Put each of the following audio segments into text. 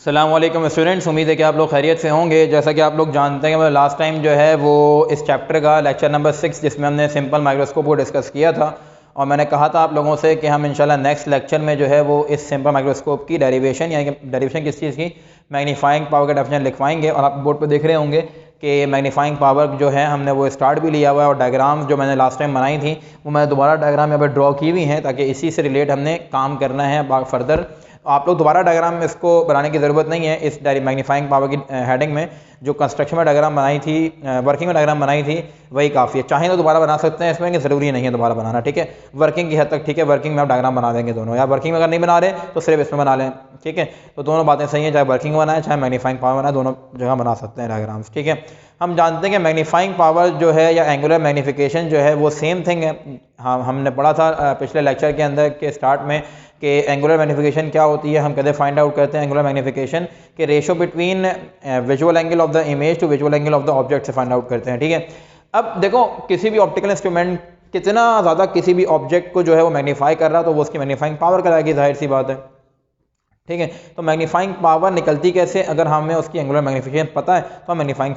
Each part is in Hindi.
अस्सलाम वालेकुम स्टूडेंट्स, उम्मीद है कि आप लोग खैरियत से होंगे। जैसा कि आप लोग जानते हैं कि लास्ट टाइम जो है वो इस चैप्टर का लेक्चर नंबर 6 जिसमें हमने सिंपल माइक्रोस्कोप को डिस्कस किया था और मैंने कहा था आप लोगों से कि हम इंशाल्लाह नेक्स्ट लेक्चर में जो है वो इस सिंपल माइक्रोस्कोप की डेरिवेशन यानी कि डेरिवेशन किस चीज़ की, मैग्नीफाइंग पावर का डेफिनेशन लिखवाएंगे। और आप बोर्ड पर देख रहे होंगे कि मैग्नीफाइंग पावर जो है हमने वो स्टार्ट भी लिया हुआ है और डायग्राम्स जो मैंने लास्ट टाइम बनाई थी वो मैंने दोबारा डायग्राम यहाँ पर ड्रॉ की हुई हैं ताकि इसी से रिलेट हमने काम करना है फर्दर। आप लोग दोबारा डायग्राम में इसको बनाने की ज़रूरत नहीं है। इस मैग्नीफाइंग पावर की हेडिंग में जो कंस्ट्रक्शन में डायग्राम बनाई थी, वर्किंग में डायग्राम बनाई थी, वही काफ़ी है। चाहें तो दोबारा बना सकते हैं, इसमें कि ज़रूरी नहीं है दोबारा बनाना, ठीक है। वर्किंग की हद तक ठीक है, वर्किंग में आप डायग्राम बना देंगे दोनों, या वर्किंग में अगर नहीं बना रहे तो सिर्फ इसमें बना लें, ठीक है। तो दोनों बातें सही हैं, चाहे वर्किंग बनाए चाहे मैग्नीफाइंग पावर बनाए, दोनों जगह बना सकते हैं डायग्राम्स, ठीक है। हम जानते हैं कि मैग्नीफाइंग पावर जो है या एंगुलर मैग्नीफिकेशन जो है वो सेम थिंग है। हाँ, हमने पढ़ा था पिछले लेक्चर के अंदर के स्टार्ट में कि एंगुलर मैग्नीफिकेशन क्या होती है। हम कहते फाइंड आउट करते हैं एंगुलर मैग्नीफिकेशन के ratio between visual angle of the image to visual angle of the object से फाइंड आउट करते हैं, ठीक है। अब देखो, किसी भी ऑप्टिकल इंस्ट्रूमेंट कितना ज़्यादा किसी भी ऑब्जेक्ट को जो है वो मैग्नीफाई कर रहा है तो वो उसकी मैग्नीफाइंग पावर कराएगी, जाहिर सी बात है, ठीक है। तो मैग्नीफाइंग पावर निकलती कैसे, अगर हमें उसकी एंगुलर मैग्नीफिकेशन पता है तो हम मैग्नीफाइंग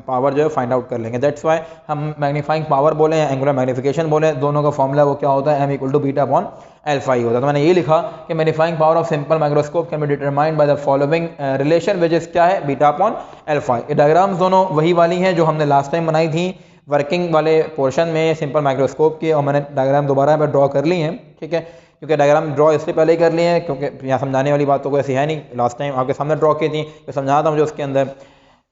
पावर जो है फाइंड आउट कर लेंगे। दैट्स वाई हम मैग्नीफाइंग पावर बोले या एंगुलर मैग्नीफिकेशन बोले, दोनों का फॉर्मूला वो क्या होता है, m = बीटा अपॉन अल्फा ही होता है। तो मैंने ये लिखा कि magnifying power of simple microscope can be determined by the following relation which is क्या है, बीटा अपॉन अल्फा। ये डायग्राम्स दोनों वही वाली हैं जो हमने लास्ट टाइम बनाई थी वर्किंग वाले पोर्शन में सिंपल माइक्रोस्कोप की, और मैंने डायग्राम दोबारा यहाँ पर ड्रॉ कर ली हैं, ठीक है। क्योंकि डायग्राम ड्रॉ इससे पहले ही कर लिए हैं, क्योंकि यहाँ समझाने वाली बात तो कोई ऐसी है नहीं। लास्ट टाइम आपके सामने ड्रॉ की थी तो समझाना था मुझे उसके अंदर,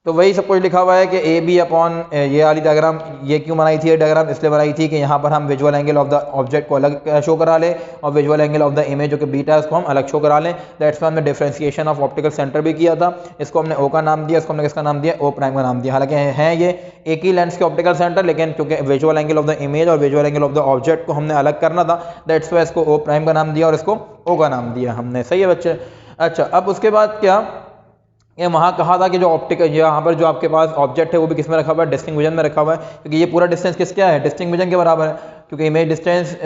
तो वही सब कुछ लिखा हुआ है कि ए बी अपॉन ये वाली डायग्राम ये क्यों बनाई थी, ये डायग्राम इसलिए बनाई थी कि यहाँ पर हम visual angle of the object को अलग शो करा लें और visual angle of the image जो कि बीटा है उसको हम अलग शो करा लें। दैट्स वाई हमने डिफरेंशिएशन ऑफ ऑप्टिकल सेंटर भी किया था। इसको हमने ओ का नाम दिया, इसको हमने किसका नाम दिया, ओ प्राइम का नाम दिया। हालांकि हैं ये एक ही लेंस के ऑप्टिकल सेंटर, लेकिन क्योंकि visual angle of the image और visual angle of the object को हमने अलग करना था, दैट्स वाई इसको ओ प्राइम का नाम दिया और इसको ओ का नाम दिया हमने, सही है बच्चे। अच्छा, अब उसके बाद क्या, ये वहाँ कहा था कि जो ऑप्टिकल यहाँ पर जो आपके पास ऑब्जेक्ट है वो भी किस में रखा हुआ है, डिस्टिंक्ट विजन में रखा हुआ है, क्योंकि ये पूरा डिस्टेंस किस क्या है, डिस्टिंक्ट विजन के बराबर है। क्योंकि इमेज डिस्टेंस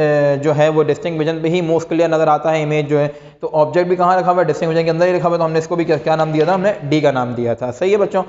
जो है वो डिस्टिंक्ट विजन पे ही मोस्ट क्लियर नजर आता है इमेज जो है, तो ऑब्जेक्ट भी कहाँ रखा हुआ है, डिस्टिंक्ट विजन के अंदर ही रखा हुआ है। तो हमने इसको भी क्या नाम दिया था, हमने डी का नाम दिया था, सही है बच्चों।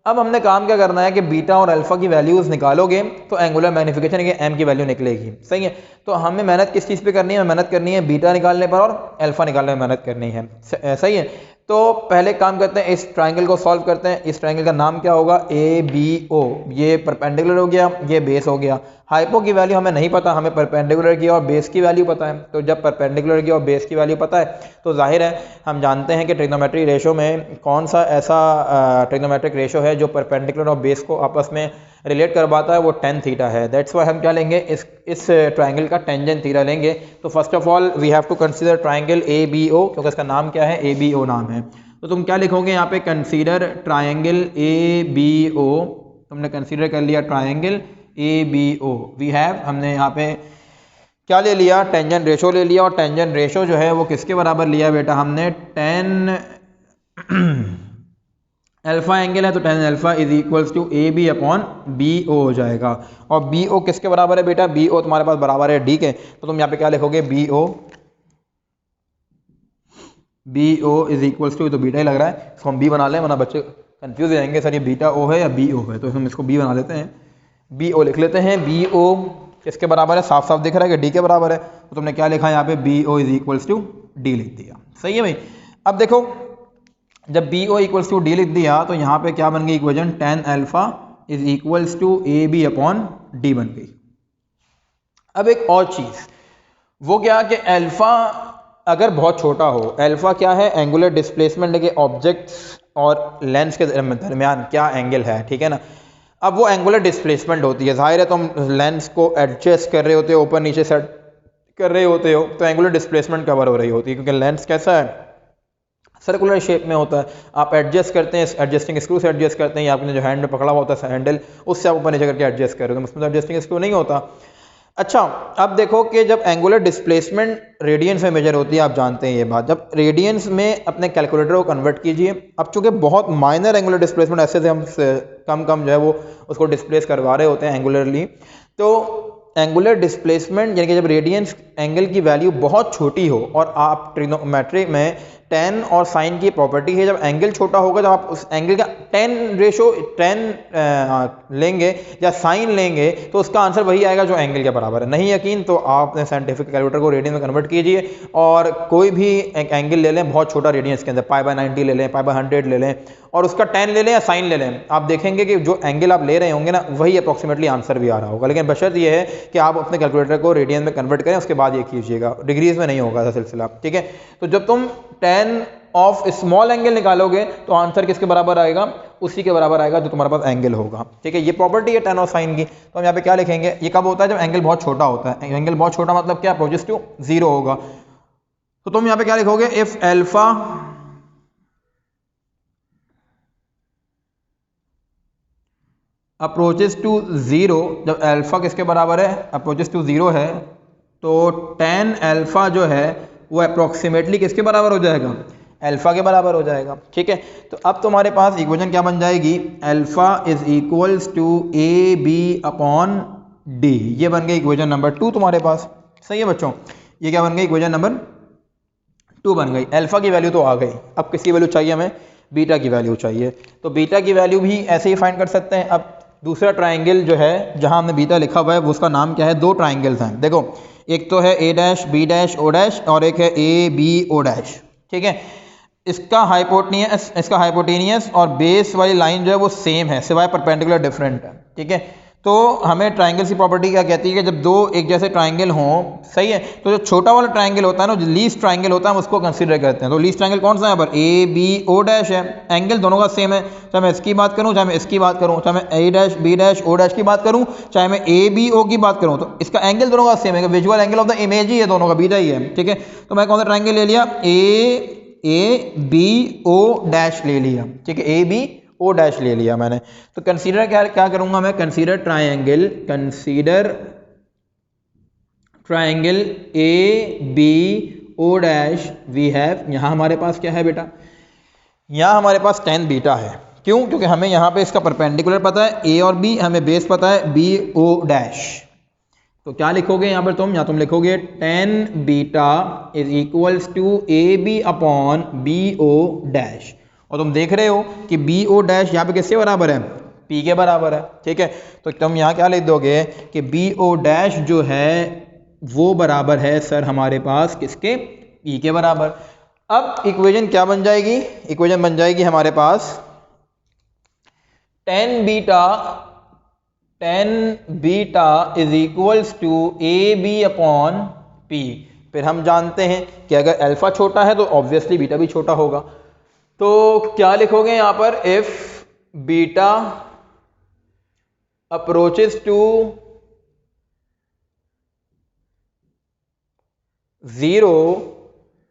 अब हमने काम क्या करना है कि बीटा और अल्फा की वैल्यूज निकालोगे तो एंगुलर मैग्नीफिकेशन के एम की वैल्यू निकलेगी, सही है। तो हमें मेहनत किस चीज़ पे करनी है, मेहनत करनी है बीटा निकालने पर और अल्फा निकालने में मेहनत करनी है, सही है। तो पहले काम करते हैं, इस ट्राइंगल को सॉल्व करते हैं। इस ट्राइंगल का नाम क्या होगा, ए बी ओ, ये परपेंडिकुलर हो गया, ये बेस हो गया। हाइपो की वैल्यू हमें नहीं पता, हमें परपेंडिकुलर की और बेस की वैल्यू पता है। तो जब परपेंडिकुलर की और बेस की वैल्यू पता है तो जाहिर है हम जानते हैं कि ट्रिग्नोमेट्रिक रेशो में कौन सा ऐसा ट्रिग्नोमेट्रिक रेशो है जो परपेंडिकुलर और बेस को आपस में रिलेट करवाता है, वो tan थीटा है। दैट्स वाई हम क्या लेंगे, इस ट्राइंगल का टेंजेंट थीटा लेंगे। तो first of all we have to consider triangle A B O, क्योंकि इसका नाम क्या है, ए बी ओ नाम है। तो तुम क्या लिखोगे यहाँ पे, consider triangle A B O. तुमने कंसीडर कर लिया triangle A B O. We have, हमने यहाँ पे क्या ले लिया, टेंजेंट रेशो ले लिया। और टेंजेंट रेशो जो है वो किसके बराबर लिया बेटा, हमने tan अल्फा एंगल है तो tan alpha is equals to A B upon B O हो जाएगा। और बी ओ किसके बराबर है बेटा, बी ओ तुम्हारे पास बराबर है डी के। तो तुम यहाँ पे क्या लिखोगे, B O is equals to, तो बीटा ही लग रहा है, इसको हम बी बना लें वरना बच्चे कंफ्यूज हो जाएंगे, सर ये बीटा ओ है या बी ओ है। तो हम इसको बी बना लेते हैं, बी ओ लिख लेते हैं। बी ओ किसके बराबर है, साफ साफ दिख रहा है कि डी के बराबर है। तो तुमने क्या लिखा है यहाँ पे, B O is equals to D लिख दिया, सही है भाई। अब देखो, जब B O equals to D लिख दिया तो यहाँ पे क्या बन गई equation, tan alpha is equals to A B upon D बन गई। अब एक और चीज, वो क्या कि अल्फा अगर बहुत छोटा हो, अल्फा क्या है, एंगुलर डिस्प्लेसमेंट के ऑब्जेक्ट्स और लेंस के दरमियान क्या एंगल है, ठीक है ना। अब वो एंगुलर डिस्प्लेसमेंट होती है, जाहिर है तुम लेंस को एडजस्ट कर रहे होते हो, ऊपर नीचे सेट कर रहे होते हो, तो एंगुलर डिस्प्लेसमेंट कवर हो रही होती है, क्योंकि लेंस कैसा है, सर्कुलर शेप में होता है। आप एडजस्ट करते हैं, एडजस्टिंग स्क्रू से एडजस्ट करते हैं, या आपने जो हैंड में पकड़ा हुआ होता है हैंडल, उससे आप ऊपर नीचे करके एडजस्ट कर रहे हो, उसमें तो एडजस्टिंग स्क्रू नहीं होता। अच्छा, अब देखो कि जब एंगुलर डिस्प्लेसमेंट रेडियंस में मेजर होती है, आप जानते हैं ये बात, जब रेडियंस में अपने कैलकुलेटर को कन्वर्ट कीजिए। अब चूंकि बहुत माइनर एंगुलर डिस्प्लेसमेंट ऐसे से हम कम जो है वो उसको डिस्प्लेस करवा रहे होते हैं एंगुलरली, तो एंगुलर डिस्प्लेसमेंट यानी कि जब रेडियंस एंगल की वैल्यू बहुत छोटी हो और आप ट्रिग्नोमेट्री में टेन और साइन की प्रॉपर्टी है, जब एंगल छोटा होगा, जब आप उस एंगल का टेन लेंगे या साइन लेंगे तो उसका आंसर वही आएगा जो एंगल के बराबर है। नहीं यकीन तो आप अपने साइंटिफिक कैलकुलेटर को रेडियन में कन्वर्ट कीजिए और कोई भी एक एंगल ले लें बहुत छोटा रेडियन के अंदर, π/90 ले लें, π/100 ले लें और उसका टेन ले लें या साइन ले लें, आप देखेंगे कि जो एंगल आप ले रहे होंगे ना वही अप्रॉक्सीमेटली आंसर भी आ रहा होगा। लेकिन बशर्त ये है कि आप अपने कैलकुलेटर को रेडियन में कन्वर्ट करें, उसके बाद ये कीजिएगा, डिग्रीज में नहीं होगा ऐसा सिलसिला, ठीक है। तो जब तुम टेन ऑफ स्मॉल एंगल निकालोगे तो आंसर किसके बराबर आएगा, उसी के बराबर आएगा जो तुम्हारे पास एंगल होगा, ठीक है। ये प्रॉपर्टी है टेन और साइन की। तो हम यहाँ पे क्या लिखेंगे, ये कब होता है जब एंगल बहुत छोटा होता है। एंगल बहुत छोटा मतलब क्या, अप्रोचेस टू जीरो होगा। तो तुम यहाँ पे क्या लिखोगे, if alpha approaches to zero, जब अल्फा किसके बराबर है, अप्रोचेस टू जीरो है, तो टेन अल्फा जो है वो अप्रोक्सीमेटली किसके बराबर हो जाएगा, अल्फा के बराबर हो जाएगा, ठीक है। तो अब तुम्हारे पास इक्वेशन क्या बन जाएगी, alpha is equals to A B upon D. ये बन गई इक्वेशन नंबर 2 तुम्हारे पास, सही है बच्चों। ये क्या बन गई, इक्वेशन नंबर 2 बन गई। अल्फा की वैल्यू तो आ गई, अब किसकी वैल्यू चाहिए हमें, बीटा की वैल्यू चाहिए। तो बीटा की वैल्यू भी ऐसे ही फाइंड कर सकते हैं। अब दूसरा ट्राइंगल जो है जहां हमने बीटा लिखा हुआ है वो उसका नाम क्या है, दो ट्राइंगल्स हैं देखो, एक तो है A dash B dash O dash और एक है ए बी ओ डैश, ठीक है। इसका हाइपोटेनियस और बेस वाली लाइन जो है वो सेम है, सिवाय परपेंडिकुलर डिफरेंट है, ठीक है। तो हमें ट्राइंगल की प्रॉपर्टी क्या कहती है कि जब दो एक जैसे ट्राइंगल हों, सही है, तो जो छोटा वाला ट्राइंगल होता है ना, जो लीस्ट ट्राइंगल होता है हम उसको कंसीडर करते हैं। तो लीस्ट ट्राइंगल कौन सा है यहाँ पर, ए बी ओ डैश है, एंगल दोनों का सेम है, चाहे मैं इसकी बात करूँ, चाहे मैं इसकी बात करूँ, चाहे मैं A dash B dash O dash की बात करूँ, चाहे मैं ए बी ओ की बात करूँ, तो इसका एंगल दोनों का सेम है, visual angle of the image ही है, दोनों का बीटा ही है, ठीक है। तो मैं कौन सा ट्राइंगल ले लिया, ए बी ओ डैश ले लिया, ठीक है, ए बी ओ डैश ले लिया मैंने। तो कंसीडर क्या करूंगा मैं, consider triangle A B O dash we have, यहां हमारे पास क्या है बेटा, यहां हमारे पास टेन बीटा है। क्यों, क्योंकि हमें यहां पे इसका परपेंडिकुलर पता है ए और बी, हमें बेस पता है बी ओ डैश। तो क्या लिखोगे यहाँ पर तुम, यहाँ तुम लिखोगे tan beta is equals to A B upon B O dash. और तुम देख रहे हो कि बी ओ डैश यहाँ पे किसके बराबर है, पी के बराबर है, ठीक है। तो तुम यहाँ क्या लिख दोगे कि बी ओ डैश जो है वो बराबर है सर हमारे पास किसके, पी के बराबर। अब इक्वेशन क्या बन जाएगी, इक्वेशन बन जाएगी हमारे पास tan beta is equals to A B upon P. फिर हम जानते हैं कि अगर अल्फा छोटा है तो ऑब्वियसली बीटा भी छोटा होगा। तो क्या लिखोगे यहां पर, if beta approaches to zero,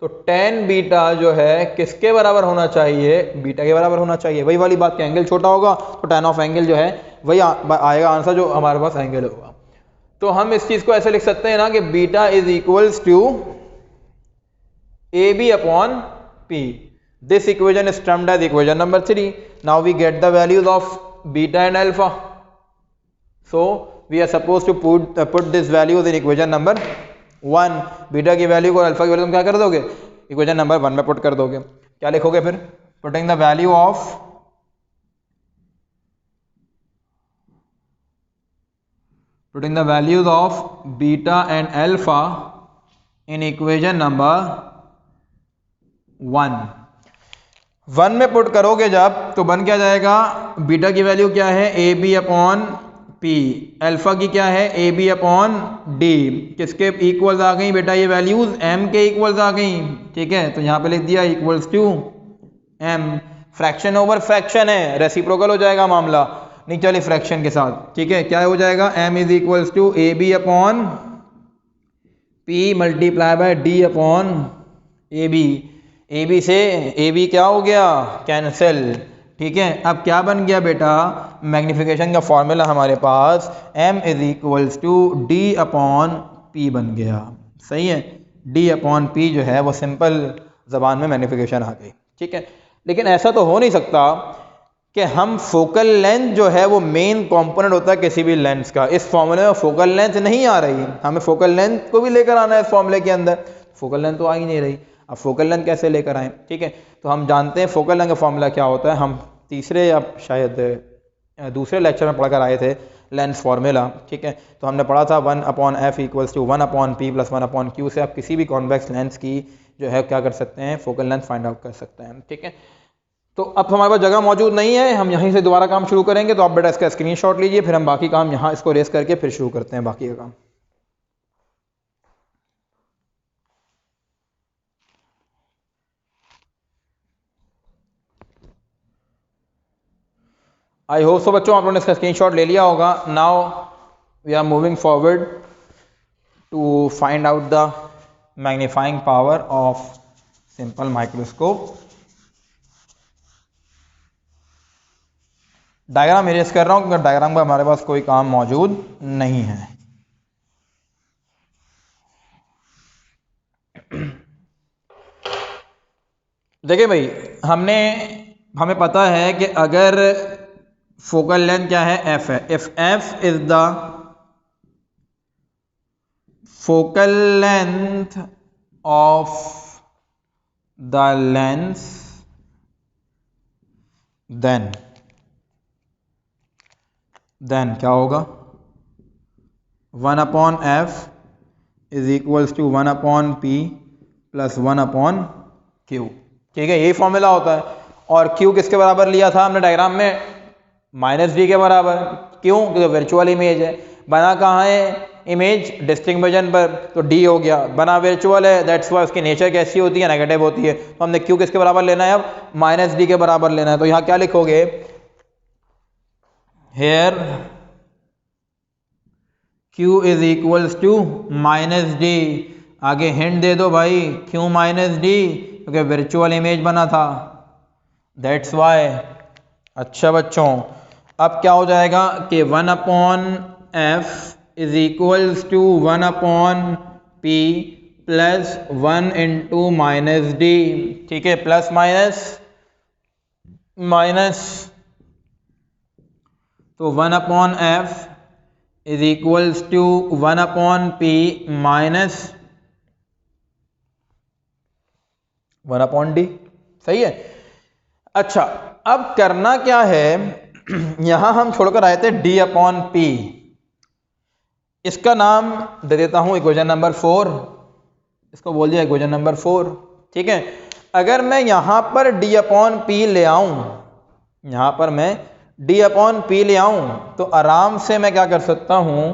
तो टेन बीटा जो है किसके बराबर होना चाहिए, बीटा के बराबर होना चाहिए। वही वाली बात, कि एंगल छोटा होगा तो टेन ऑफ एंगल जो है वही आएगा आंसर जो हमारे पास एंगल होगा। तो हम इस चीज को ऐसे लिख सकते हैं ना कि beta is equals to A B upon P. This equation is termed as equation number 3. Now we get the values of beta and alpha. So we are supposed to put this values in equation number 1. Beta की वैल्यू को अल्फा की वैल्यू तुम क्या कर दोगे, इक्वेशन नंबर 1 में पुट कर दोगे। क्या लिखोगे फिर, putting the value of beta and alpha in equation number 1 में पुट करोगे जब, तो बन क्या जाएगा, बीटा की वैल्यू क्या है, A B upon P, alpha की क्या है, ए बी अपॉन डी। किसके इक्वल्स आ गई बेटा ये वैल्यूज, एम के इक्वल्स आ गई, ठीक है। तो यहां पे लिख दिया equals to M. Fraction over fraction है, रेसिप्रोकल हो जाएगा मामला, नहीं चले फ्रैक्शन के साथ, ठीक है। क्या हो जाएगा, M is equals to A B upon P multiply by D upon A B. A B से ए बी क्या हो गया, कैंसिल, ठीक है। अब क्या बन गया बेटा, मैग्निफिकेशन का फॉर्मूला हमारे पास m is equals to D upon P बन गया, सही है। डी अपॉन पी जो है वो सिंपल जबान में मैग्निफिकेशन आ गई, ठीक है। लेकिन ऐसा तो हो नहीं सकता कि हम फोकल लेंथ जो है वो मेन कंपोनेंट होता है किसी भी लेंस का, इस फॉर्मूले में फोकल लेंथ नहीं आ रही, हमें फोकल लेंथ को भी लेकर आना है इस फॉर्मूले के अंदर, फोकल लेंथ तो आ ही नहीं रही। अब फोकल लेंथ कैसे लेकर आएँ, ठीक है। तो हम जानते हैं फोकल लेंथ का फॉर्मूला क्या होता है, हम तीसरे या शायद दूसरे लेक्चर में पढ़कर आए थे लेंथ फार्मूला, ठीक है। तो हमने पढ़ा था 1/f equals to 1/p plus 1/q से आप किसी भी कॉन्वेक्स लेंस की जो है क्या कर सकते हैं, फोकल लेंथ फाइंड आउट कर सकते हैं, ठीक है। तो अब हमारे पास जगह मौजूद नहीं है, हम यहीं से दोबारा काम शुरू करेंगे। तो आप बेटा इसका स्क्रीनशॉट लीजिए, फिर हम बाकी काम यहाँ इसको रेस करके फिर शुरू करते हैं बाकी का काम। आई होप सो बच्चों आप लोगों ने इसका स्क्रीनशॉट ले लिया होगा। Now we are moving forward to find out the magnifying power of simple microscope. Diagram erase कर रहा हूं क्योंकि डायग्राम का हमारे पास कोई काम मौजूद नहीं है। देखिए भाई, हमें पता है कि अगर फोकल लेंथ क्या है, एफ है। If F is the focal length of the lens then क्या होगा, 1/f is equals to 1/p plus 1/q, ठीक है। यही फॉर्मूला होता है। और q किसके बराबर लिया था हमने डायग्राम में, -d के बराबर। क्यों, क्योंकि वर्चुअल इमेज है। बना कहाँ है इमेज, डिस्टिंक्शन पर, तो d हो गया। बना वर्चुअल है, दैट्स वाई उसकी नेचर कैसी होती है, नेगेटिव होती है। तो हमने q किसके बराबर लेना है, अब -d के बराबर लेना है। तो यहाँ क्या लिखोगे, here q is equals to -d। आगे हिंट दे दो भाई, क्यों -d, क्योंकि वर्चुअल इमेज बना था, दैट्स वाई। अच्छा बच्चों, अब क्या हो जाएगा कि 1/f is equals to 1/p plus 1 into -d, ठीक है। प्लस माइनस, तो 1/f is equals to 1/p minus 1/d, सही है। अच्छा, अब करना क्या है, यहां हम छोड़कर आए थे d/p, इसका नाम दे देता हूं इक्वेशन नंबर 4, इसको बोल दिया इक्वेशन नंबर 4, ठीक है। अगर मैं यहां पर d/p ले आऊं, यहां पर मैं d/p ले आऊं, तो आराम से मैं क्या कर सकता हूं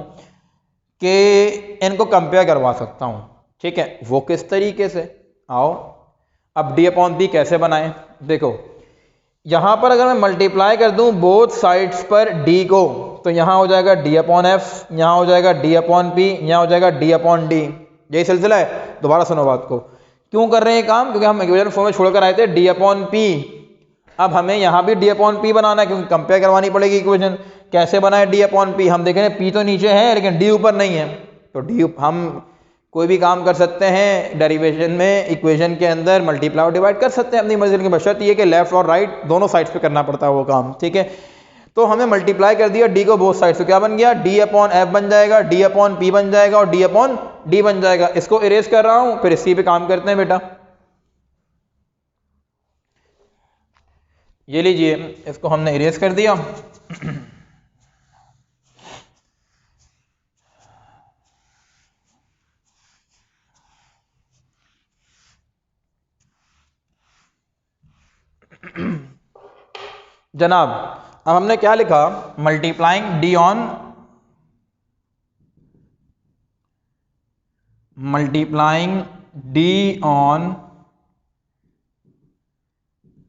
कि इनको कंपेयर करवा सकता हूं, ठीक है। वो किस तरीके से, आओ अब d/p कैसे बनाएं। देखो, यहां पर अगर मैं मल्टीप्लाई कर दूं बोथ साइड्स पर d को, तो यहां हो जाएगा d/f, यहां हो जाएगा d/p, यहां हो जाएगा d/d। यही सिलसिला है। दोबारा सुनो बात को, क्यों कर रहे हैं काम, क्योंकि हम इक्वेशन 4 में छोड़कर आए थे d/p। अब हमें यहां भी d/p बनाना है, क्योंकि कंपेयर करवानी पड़ेगी इक्वेशन। कैसे बनाए d/p, हम देख रहे हैं p तो नीचे है लेकिन d ऊपर नहीं है। तो d हम कोई भी काम कर सकते हैं डेरिवेशन में, इक्वेशन के अंदर मल्टीप्लाई और डिवाइड कर सकते हैं अपनी मर्जी की, बशर्त ये कि लेफ्ट और राइट दोनों साइड्स पे करना पड़ता है वो काम, ठीक है। तो हमें मल्टीप्लाई कर दिया d को बोथ साइड से, क्या बन गया, d/f बन जाएगा, d/p बन जाएगा और d/d बन जाएगा। इसको इरेज कर रहा हूं, फिर इसी पे काम करते हैं बेटा। ये लीजिए, इसको हमने इरेज कर दिया। जनाब, अब हमने क्या लिखा, multiplying d on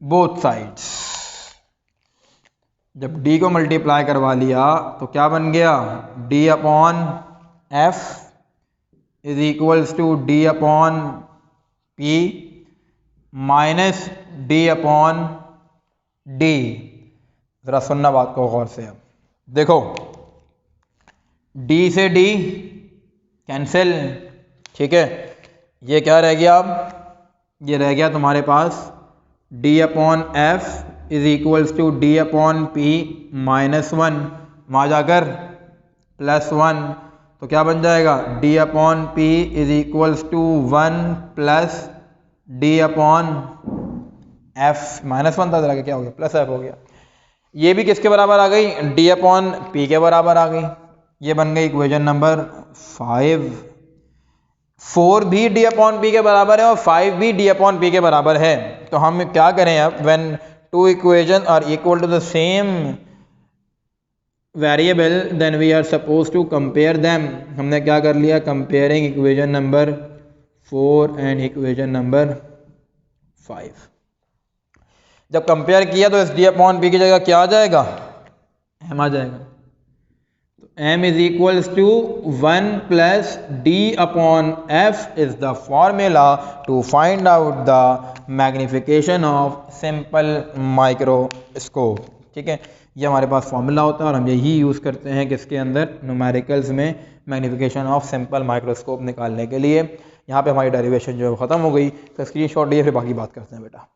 both sides. जब d को मल्टीप्लाई करवा लिया तो क्या बन गया, d/f is equals to d/p minus d/d। जरा सुनना बात को गौर से। अब देखो, d से d कैंसिल, ठीक है। ये क्या रह गया, अब ये रह गया तुम्हारे पास d/f is equals to d/p -1, वहाँ जाकर +1, तो क्या बन जाएगा, d/p is equals to 1 plus D upon F -1 था, जरा क्या हो गया प्लस एफ हो गया। ये भी किसके बराबर आ गई, डी अपॉन पी के बराबर आ गई। ये बन गई इक्वेशन नंबर 5। 4 भी डी अपॉन पी के बराबर है और 5 भी डी अपॉन पी के बराबर है। तो हम क्या करें अब, when two equation are equal to the same variable then we are suppose to compare them. हमने क्या कर लिया, comparing equation number 4 and equation number 5। जब कंपेयर किया तो इस डी अपॉन पी की जगह क्या आ जाएगा, एम आ जाएगा। तो M is equals to 1 plus D upon F is the formula to find out the magnification of simple microscope. ठीक है, ये हमारे पास फॉर्मूला होता है और हम यही यूज़ करते हैं किसके अंदर, न्यूमेरिकल्स में मैग्निफिकेशन ऑफ सिंपल माइक्रोस्कोप निकालने के लिए। यहाँ पे हमारी डेरिवेशन जो है ख़त्म हो गई। तो स्क्रीनशॉट लिए फिर बाकी बात करते हैं बेटा।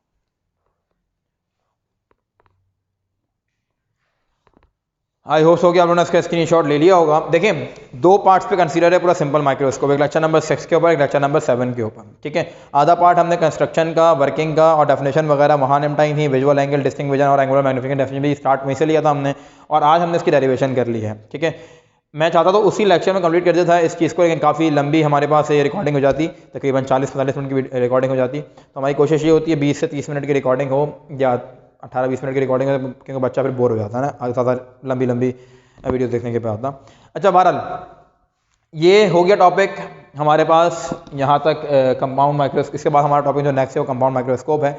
आई होप हो कि आप लोगों ने इसका स्क्रीनशॉट ले लिया होगा। देखिए, दो पार्ट्स पे कंसीडर है पूरा सिंपल माइक्रोस्कोप, एक लेक्चर नंबर 6 के ऊपर, एक लेक्चर नंबर 7 के ऊपर। ठीक है, आधा पार्ट हमने कंस्ट्रक्शन का, वर्किंग का और डेफिनेशन वगैरह वहाँ निपटाई थी। विजुअल एंगल, डिस्टिंक्ट विजन और एंगुलर मैग्निफिकेशन डेफिनेशन भी स्टार्ट वहीं से लिया था हमने, और आज हमने इसकी डेरिवेशन कर ली है। ठीक है, मैं चाहता तो उसी लेक्चर में कंप्लीट कर देता था इस चीज़ को, लेकिन काफ़ी लंबी हमारे पास ये रिकॉर्डिंग हो जाती, तकरीबन 40-45 मिनट की रिकॉर्डिंग हो जाती। तो हमारी कोशिश ये होती है 20 से 30 मिनट की रिकॉर्डिंग हो या 18-20 मिनट की रिकॉर्डिंग हो, क्योंकि बच्चा फिर बोर हो जाता है ना आगे ज़्यादा लंबी लंबी वीडियो देखने के बाद ना। अच्छा, बहरहाल ये हो गया टॉपिक हमारे पास यहाँ तक कंपाउंड माइक्रोस्कोप। इसके बाद हमारा टॉपिक जो नेक्स्ट है वो कंपाउंड माइक्रोस्कोप है।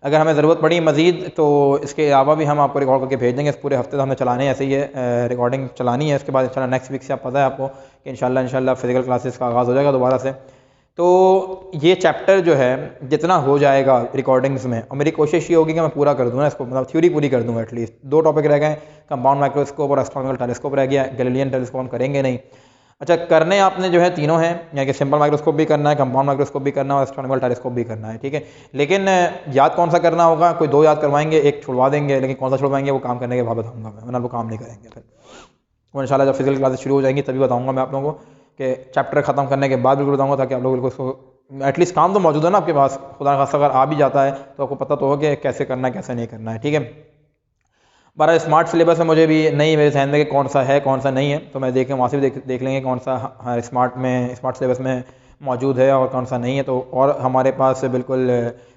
अगर हमें ज़रूरत पड़ी मज़ीद तो इसके अलावा भी हम आपको रिकॉर्ड करके भेज देंगे। इस पूरे हफ्ते तो हमने चलाने ऐसे ही है, रिकॉर्डिंग चलानी है। इसके बाद इंशाल्लाह नेक्स्ट वीक से आप पता है आपको कि इंशाल्लाह फिजिकल क्लासेस का आगाज़ हो जाएगा दोबारा से। तो ये चैप्टर जो है जितना हो जाएगा रिकॉर्डिंग्स में, और मेरी कोशिश ये होगी कि मैं पूरा कर दूँ ना इसको, मतलब थ्योरी पूरी कर दूँ एटलीस्ट। 2 टॉपिक रह गए, कंपाउंड माइक्रोस्कोप और एस्ट्रोनॉमिकल टेलीस्कोप रह गया। गैलीलियन टेलीस्कोप हम करेंगे नहीं। अच्छा, करने आपने जो है तीनों हैं, यानी कि सिंपल माइक्रोस्कोप भी करना है, कंपाउंड माइक्रोस्कोप भी करना है और एस्ट्रोनॉमिकल टेलीस्कोप भी करना है। ठीक है, लेकिन याद कौन सा करना होगा, कोई 2 याद करवाएंगे, एक छुड़वा देंगे, लेकिन कौन सा छुड़वाएंगे वो काम करने के बाद बताऊँगा मैं, वरना वो काम नहीं करेंगे। फिर वो इंशाल्लाह जब फिजिकल क्लासेस शुरू हो जाएंगी तभी बताऊँगा मैं आप लोगों को, कि चैप्टर ख़त्म करने के बाद बिल्कुल बताऊँगा, ताकि आप लोग बिल्कुल उसको एटलीस्ट काम तो मौजूद है ना आपके पास। खुदा न खास्ता अगर आ भी जाता है तो आपको पता तो हो कि कैसे करना है कैसे नहीं करना है। ठीक है, बारह स्मार्ट सिलेबस में मुझे भी नहीं मेरे जहन में कि कौन सा है कौन सा नहीं है, तो मैं देखें वहाँ से भी देख लेंगे कौन सा स्मार्ट सिलेबस में मौजूद है और कौन सा नहीं है। तो और हमारे पास बिल्कुल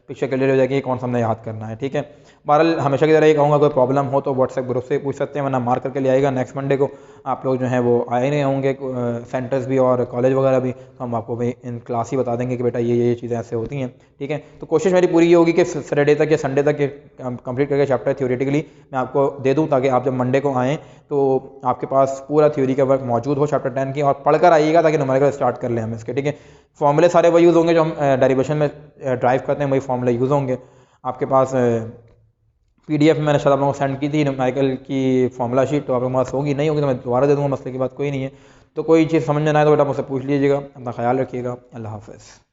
पिक्चर क्लियर हो जाएगी कौन सा हमने याद करना है। ठीक है, बहरहाल हमेशा की तरह ये कहूँगा, कोई प्रॉब्लम हो तो व्हाट्सएप ग्रुप से पूछ सकते हैं, वरना मार्क करके ले आएगा। नेक्स्ट मंडे को आप लोग जो हैं वो आए नहीं होंगे, सेंटर्स भी और कॉलेज वगैरह भी, तो हम आपको भाई इन क्लास ही बता देंगे कि बेटा ये चीज़ें ऐसे होती हैं। ठीक है, तो कोशिश मेरी पूरी ये होगी कि सैटरडे तक या संडे तक कंप्लीट करके चैप्टर थ्योरेटिकली मैं आपको दे दूँ, ताकि आप जब मंडे को आएँ तो आपके पास पूरा थ्योरी का वर्क मौजूद हो चैप्टर 10 की, और पढ़कर आइएगा ताकि न्यूमेरिकल स्टार्ट कर लें हम इसके। ठीक है, फॉर्मूले सारे वही यूज़ होंगे जो हम डेरिवेशन में ड्राइव करते हैं, वही फॉर्मूले यूज़ होंगे। आपके पास PDF मैंने शायद आप लोगों को सेंड की थी न्यूमेरिकल की फॉर्मूला शीट, तो आप लोगों के पास होगी, नहीं होगी तो मैं दोबारा दे दूँगा, मसले की बात कोई नहीं है। तो कोई चीज़ समझ में ना आए तो बेटा मुझसे पूछ लीजिएगा। अपना ख्याल रखिएगा। अल्लाह हाफ़िज़।